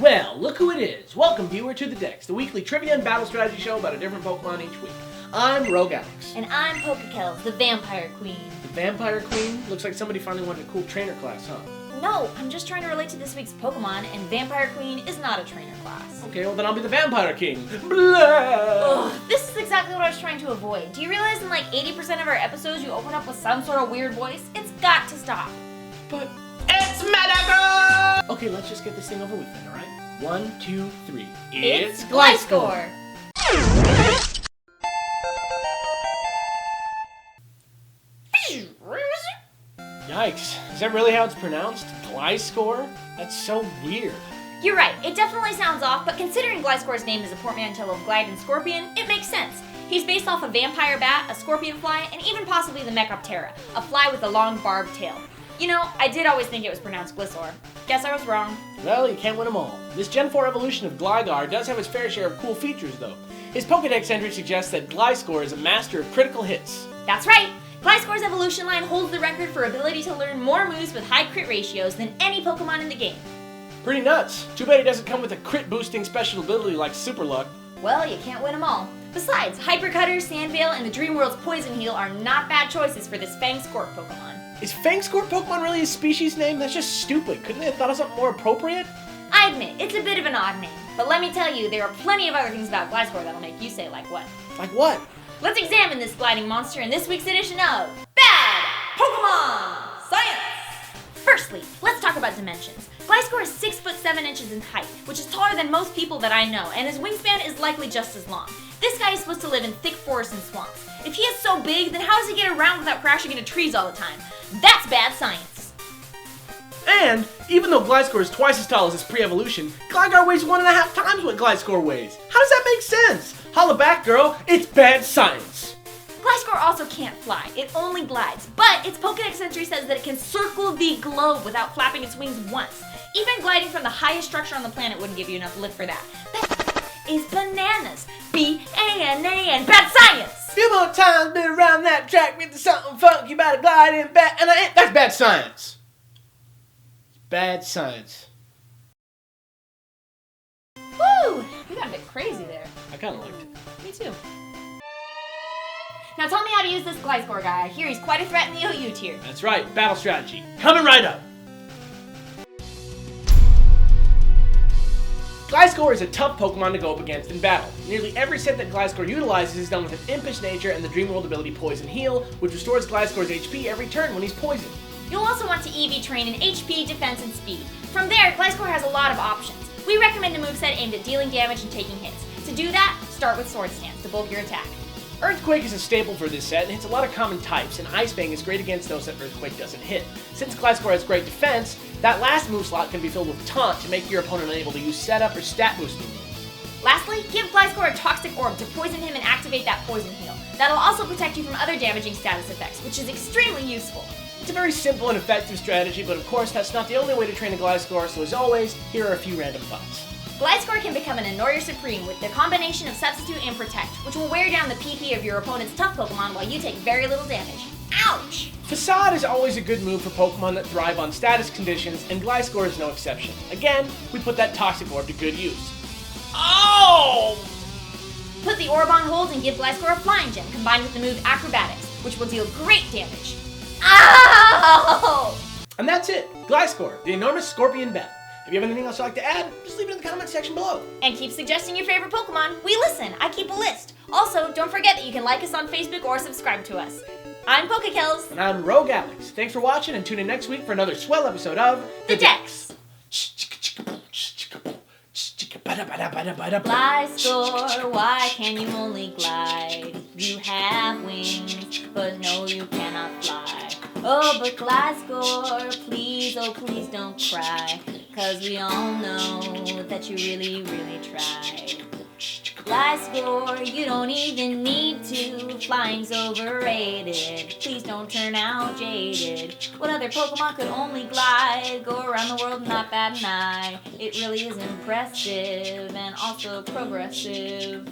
Well, look who it is. Welcome, viewer, to the Dex, the weekly trivia and battle strategy show about a different Pokemon each week. I'm Rogue Alex. And I'm PokeKellz, the Vampire Queen. The Vampire Queen? Looks like somebody finally wanted a cool trainer class, huh? No, I'm just trying to relate to this week's Pokemon, and Vampire Queen is not a trainer class. Okay, well then I'll be the Vampire King. Blah! Ugh, this is exactly what I was trying to avoid. Do you realize in like 80% of our episodes you open up with some sort of weird voice? It's got to stop. But it's medical! Okay, let's just get this thing over with then, alright? 1, 2, 3. It's Gliscor! Yikes. Is that really how it's pronounced? Gliscor? That's so weird. You're right, it definitely sounds off, but considering Gliscor's name is a portmanteau of glide and scorpion, it makes sense. He's based off a vampire bat, a scorpion fly, and even possibly the Mechoptera, a fly with a long barbed tail. You know, I did always think it was pronounced Gliscor. Guess I was wrong. Well, you can't win them all. This Gen 4 evolution of Gligar does have its fair share of cool features, though. His Pokedex entry suggests that Gliscor is a master of critical hits. That's right! Gliscor's evolution line holds the record for ability to learn more moves with high crit ratios than any Pokemon in the game. Pretty nuts. Too bad he doesn't come with a crit boosting special ability like Super Luck. Well, you can't win them all. Besides, Hyper Cutter, Sandvale, and the Dream World's Poison Heal are not bad choices for this Fang Scorp Pokemon. Is Fang Scorp Pokemon really his species name? That's just stupid. Couldn't they have thought of something more appropriate? I admit, it's a bit of an odd name, but let me tell you, there are plenty of other things about Gliscor that'll make you say like what. Like what? Let's examine this gliding monster in this week's edition of Bad Pokemon Science! Firstly, let's talk about dimensions. Gliscor is 6 foot 7 inches in height, which is taller than most people that I know, and his wingspan is likely just as long. This guy is supposed to live in thick forests and swamps. If he is so big, then how does he get around without crashing into trees all the time? That's bad science. And, even though Gliscor is twice as tall as his pre-evolution, Gligar weighs 1.5 times what Gliscor weighs. How does that make sense? Holla back, girl, it's bad science. Gliscor also can't fly, it only glides, but its Pokedex entry says that it can circle the globe without flapping its wings once. Even gliding from the highest structure on the planet wouldn't give you enough lift for that. That is bananas. B-A-N-A-N, bad science! Few more times been around that track with something funky about a gliding bat, and that's bad science. Bad science. Woo! We got a bit crazy there. I kinda liked it. Me too. Now tell me how to use this Gliscor guy. I hear he's quite a threat in the OU tier. That's right, battle strategy. Coming right up. Gliscor is a tough Pokemon to go up against in battle. Nearly every set that Gliscor utilizes is done with an impish nature and the Dream World ability Poison Heal, which restores Gliscor's HP every turn when he's poisoned. You'll also want to EV train in HP, defense, and speed. From there, Gliscor has a lot of options. We recommend a moveset aimed at dealing damage and taking hits. To do that, start with Sword Stance to bulk your attack. Earthquake is a staple for this set and hits a lot of common types, and Ice Fang is great against those that Earthquake doesn't hit. Since Gliscor has great defense, that last move slot can be filled with Taunt to make your opponent unable to use setup or stat boosting moves. Lastly, give Gliscor a Toxic Orb to poison him and activate that Poison Heal. That'll also protect you from other damaging status effects, which is extremely useful. It's a very simple and effective strategy, but of course that's not the only way to train a Gliscor, so as always, here are a few random thoughts. Gliscor can become an Annoyer Supreme with the combination of Substitute and Protect, which will wear down the PP of your opponent's tough Pokemon while you take very little damage. Ouch! Facade is always a good move for Pokemon that thrive on status conditions, and Gliscor is no exception. Again, we put that Toxic Orb to good use. Oh! Put the Orb on hold and give Gliscor a Flying Gem combined with the move Acrobatics, which will deal great damage. Ow! And that's it, Gliscor, the enormous scorpion bat. If you have anything else you'd like to add, just leave it in the comment section below. And keep suggesting your favorite Pokemon. We listen. I keep a list. Also, don't forget that you can like us on Facebook or subscribe to us. I'm PokeKellz. And I'm Rogue Alex. Thanks for watching and tune in next week for another swell episode of The Dex. Gliscor, why can you only glide? You have wings, but no, you cannot fly. Oh, but Gliscor, please, oh please don't cry, 'cause we all know that you really, really tried. Gliscor, you don't even need to, flying's overrated. Please don't turn out jaded. What other Pokemon could only glide? Go around the world, not bat an eye. It really is impressive and also progressive.